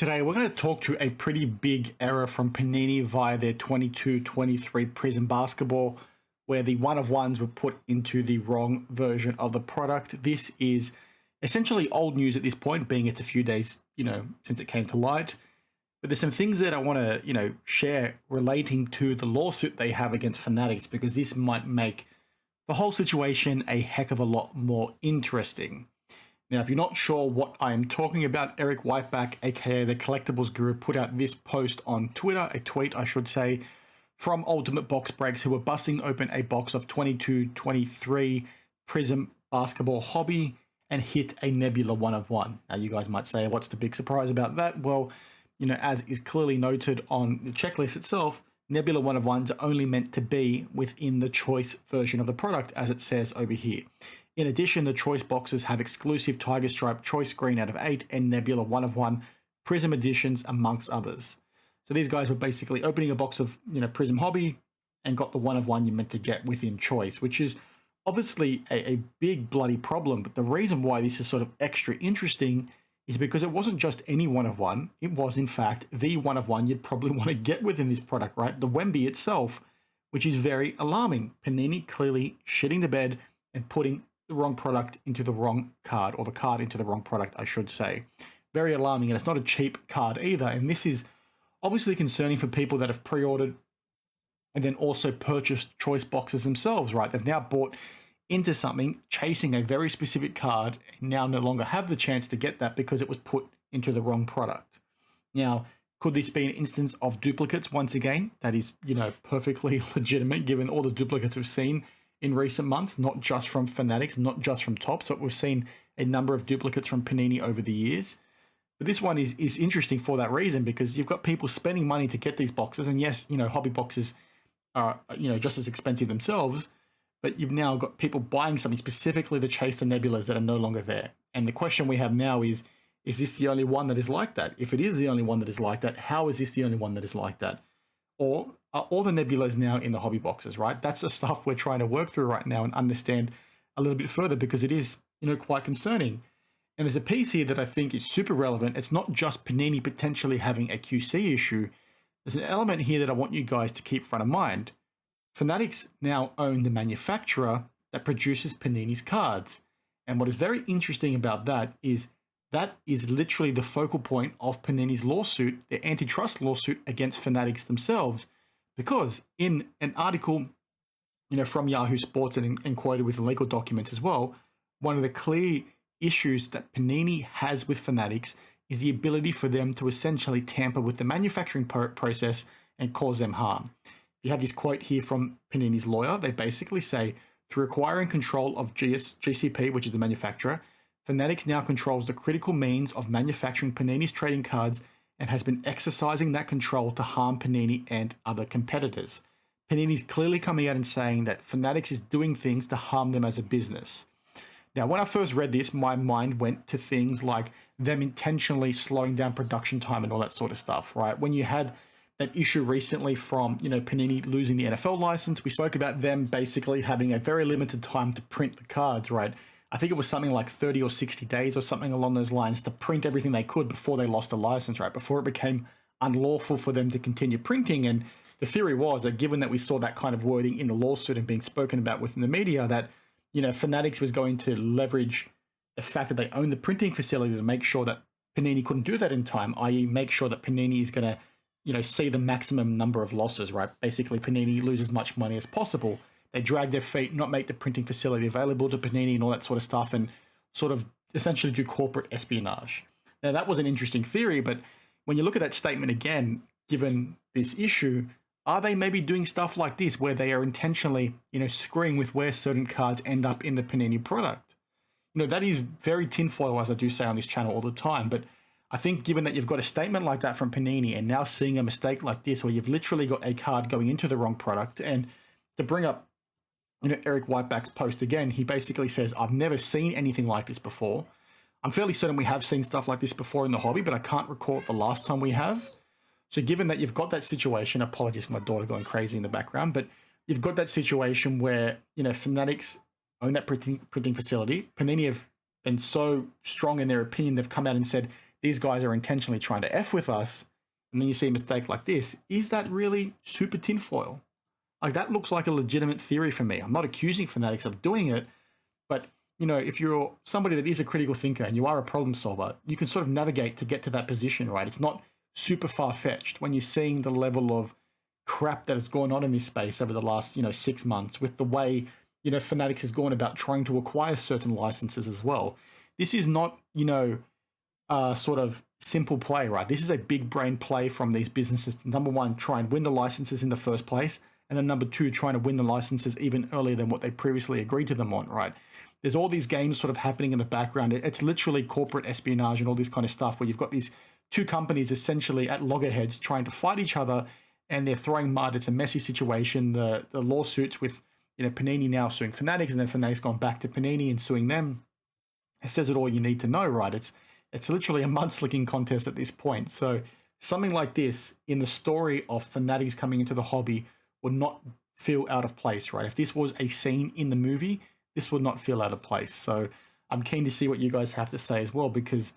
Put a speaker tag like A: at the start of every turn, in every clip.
A: Today, we're going to talk to a pretty big error from Panini via their 22-23 Prizm basketball, where the one-of-ones were put into the wrong version of the product. This is essentially old news at this point, being it's a few days, since it came to light. But there's some things that I want to, share relating to the lawsuit they have against Fanatics, because this might make the whole situation a heck of a lot more interesting. Now, if you're not sure what I am talking about, Eric Whiteback, aka the Collectibles Guru, put out this post on Twitter, a tweet, I should say, from Ultimate Box Breaks, who were busting open a box of 22-23 Prizm basketball hobby and hit a Nebula one-of-one. Now, you guys might say, what's the big surprise about that? Well, as is clearly noted on the checklist itself, Nebula one-of-ones are only meant to be within the choice version of the product, as it says over here. In addition, the choice boxes have exclusive Tiger Stripe Choice Green out of 8 and Nebula 1-of-1 Prizm editions, amongst others. So these guys were basically opening a box of, Prizm Hobby and got the 1-of-1 you're meant to get within choice, which is obviously a big bloody problem. But the reason why this is sort of extra interesting is because it wasn't just any 1-of-1. It was, in fact, the 1-of-1 you'd probably want to get within this product, right? The Wemby itself, which is very alarming. Panini clearly shitting the bed and putting the wrong product into the wrong card, or the card into the wrong product, I should say. Very alarming, and it's not a cheap card either. And this is obviously concerning for people that have pre-ordered and then also purchased choice boxes themselves, right? They've now bought into something, chasing a very specific card, and now no longer have the chance to get that because it was put into the wrong product. Now, could this be an instance of duplicates once again? That is, perfectly legitimate given all the duplicates we've seen in recent months, not just from Fanatics, not just from Topps, but we've seen a number of duplicates from Panini over the years. But this one is interesting for that reason, because you've got people spending money to get these boxes, and yes, hobby boxes are, just as expensive themselves, but you've now got people buying something specifically to chase the nebulas that are no longer there. And the question we have now is this the only one that is like that? If it is the only one that is like that, how is this the only one that is like that? Or are all the nebulas now in the hobby boxes, right? That's the stuff we're trying to work through right now and understand a little bit further, because it is, quite concerning. And there's a piece here that I think is super relevant. It's not just Panini potentially having a QC issue. There's an element here that I want you guys to keep front of mind. Fanatics now own the manufacturer that produces Panini's cards. And what is very interesting about that is literally the focal point of Panini's lawsuit, their antitrust lawsuit against Fanatics themselves. Because in an article, from Yahoo Sports and quoted with legal documents as well, one of the clear issues that Panini has with Fanatics is the ability for them to essentially tamper with the manufacturing process and cause them harm. You have this quote here from Panini's lawyer. They basically say, through acquiring control of GCP, which is the manufacturer, Fanatics now controls the critical means of manufacturing Panini's trading cards and has been exercising that control to harm Panini and other competitors. Panini's clearly coming out and saying that Fanatics is doing things to harm them as a business. Now, when I first read this, my mind went to things like them intentionally slowing down production time and all that sort of stuff, right? When you had that issue recently from, Panini losing the NFL license, we spoke about them basically having a very limited time to print the cards, right? I think it was something like 30 or 60 days or something along those lines to print everything they could before they lost the license, right? Before it became unlawful for them to continue printing. And the theory was that given that we saw that kind of wording in the lawsuit and being spoken about within the media, that, Fanatics was going to leverage the fact that they own the printing facility to make sure that Panini couldn't do that in time, i.e. make sure that Panini is going to, see the maximum number of losses, right? Basically, Panini lose as much money as possible. They drag their feet, not make the printing facility available to Panini and all that sort of stuff, and sort of essentially do corporate espionage. Now, that was an interesting theory, but when you look at that statement again, given this issue, are they maybe doing stuff like this where they are intentionally, screwing with where certain cards end up in the Panini product? That is very tinfoil, as I do say on this channel all the time, but I think given that you've got a statement like that from Panini and now seeing a mistake like this where you've literally got a card going into the wrong product, and to bring up Eric Whiteback's post again, he basically says, I've never seen anything like this before. I'm fairly certain we have seen stuff like this before in the hobby, but I can't recall the last time we have. So given that you've got that situation, apologies for my daughter going crazy in the background, but you've got that situation where, Fanatics own that printing facility. Panini have been so strong in their opinion, they've come out and said these guys are intentionally trying to F with us, and then you see a mistake like this, is that really super tinfoil? Like, that looks like a legitimate theory for me. I'm not accusing Fanatics of doing it, but you know, if you're somebody that is a critical thinker and you are a problem solver, you can sort of navigate to get to that position, right? It's not super far-fetched when you're seeing the level of crap that has gone on in this space over the last, 6 months, with the way, Fanatics has gone about trying to acquire certain licenses as well. This is not, sort of simple play, right? This is a big brain play from these businesses to, number one, try and win the licenses in the first place, and then number two, trying to win the licenses even earlier than what they previously agreed to them on, right? There's all these games sort of happening in the background. It's literally corporate espionage and all this kind of stuff, where you've got these two companies essentially at loggerheads trying to fight each other, and they're throwing mud. It's a messy situation. The lawsuits with, Panini now suing Fanatics, and then Fanatics gone back to Panini and suing them. It says it all you need to know, right? It's literally a mudslicking contest at this point. So something like this in the story of Fanatics coming into the hobby would not feel out of place, right? If this was a scene in the movie, this would not feel out of place. So I'm keen to see what you guys have to say as well, because,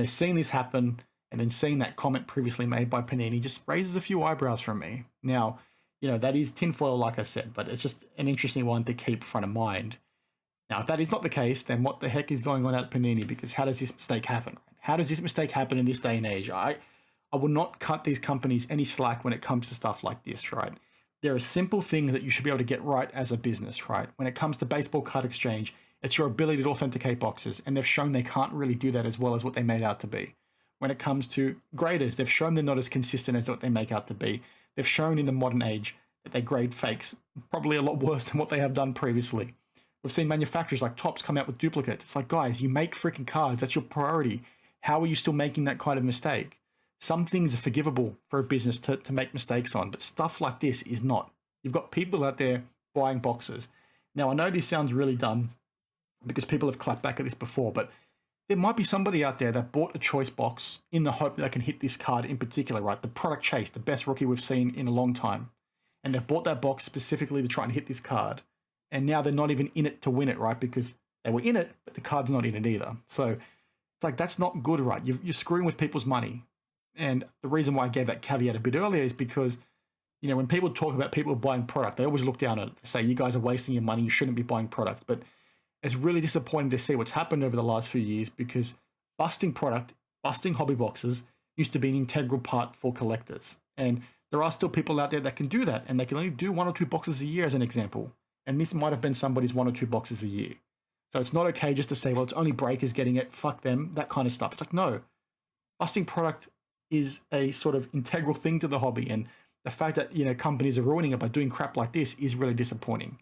A: seeing this happen and then seeing that comment previously made by Panini just raises a few eyebrows from me. Now, that is tinfoil, like I said, but it's just an interesting one to keep front of mind. Now, if that is not the case, then what the heck is going on at Panini? Because how does this mistake happen? How does this mistake happen in this day and age? I will not cut these companies any slack when it comes to stuff like this, right? There are simple things that you should be able to get right as a business, right? When it comes to baseball card exchange, it's your ability to authenticate boxes, and they've shown they can't really do that as well as what they made out to be. When it comes to graders, they've shown they're not as consistent as what they make out to be. They've shown in the modern age that they grade fakes probably a lot worse than what they have done previously. We've seen manufacturers like Topps come out with duplicates. It's like, guys, you make freaking cards. That's your priority. How are you still making that kind of mistake? Some things are forgivable for a business to make mistakes on, but stuff like this is not. You've got people out there buying boxes. Now, I know this sounds really dumb because people have clapped back at this before, but there might be somebody out there that bought a choice box in the hope that they can hit this card in particular, right? The product chase, the best rookie we've seen in a long time. And they've bought that box specifically to try and hit this card. And now they're not even in it to win it, right? Because they were in it, but the card's not in it either. So it's like, that's not good, right? You're screwing with people's money. And the reason why I gave that caveat a bit earlier is because, when people talk about people buying product, they always look down at it. They say, you guys are wasting your money. You shouldn't be buying product. But it's really disappointing to see what's happened over the last few years, because busting product, busting hobby boxes used to be an integral part for collectors. And there are still people out there that can do that, and they can only do 1 or 2 boxes a year as an example. And this might have been somebody's 1 or 2 boxes a year. So it's not okay just to say, well, it's only breakers getting it, fuck them, that kind of stuff. It's like, no, busting product is a sort of integral thing to the hobby, and the fact that companies are ruining it by doing crap like this is really disappointing.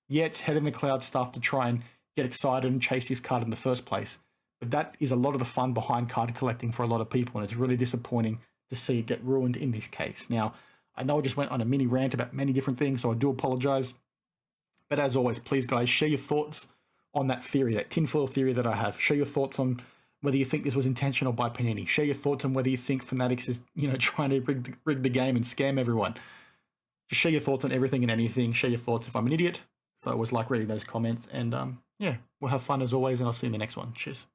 A: Yeah, it's head in the cloud stuff to try and get excited and chase this card in the first place, but that is a lot of the fun behind card collecting for a lot of people, and it's really disappointing to see it get ruined in this case. Now, I know I just went on a mini rant about many different things, so I do apologize, but as always, please guys, share your thoughts on that theory, that tinfoil theory that I have. Share your thoughts on whether you think this was intentional by Panini. Share your thoughts on whether you think Fanatics is, trying to rig the game and scam everyone. Just share your thoughts on everything and anything. Share your thoughts if I'm an idiot. So I always like reading those comments. And yeah, we'll have fun as always, and I'll see you in the next one. Cheers.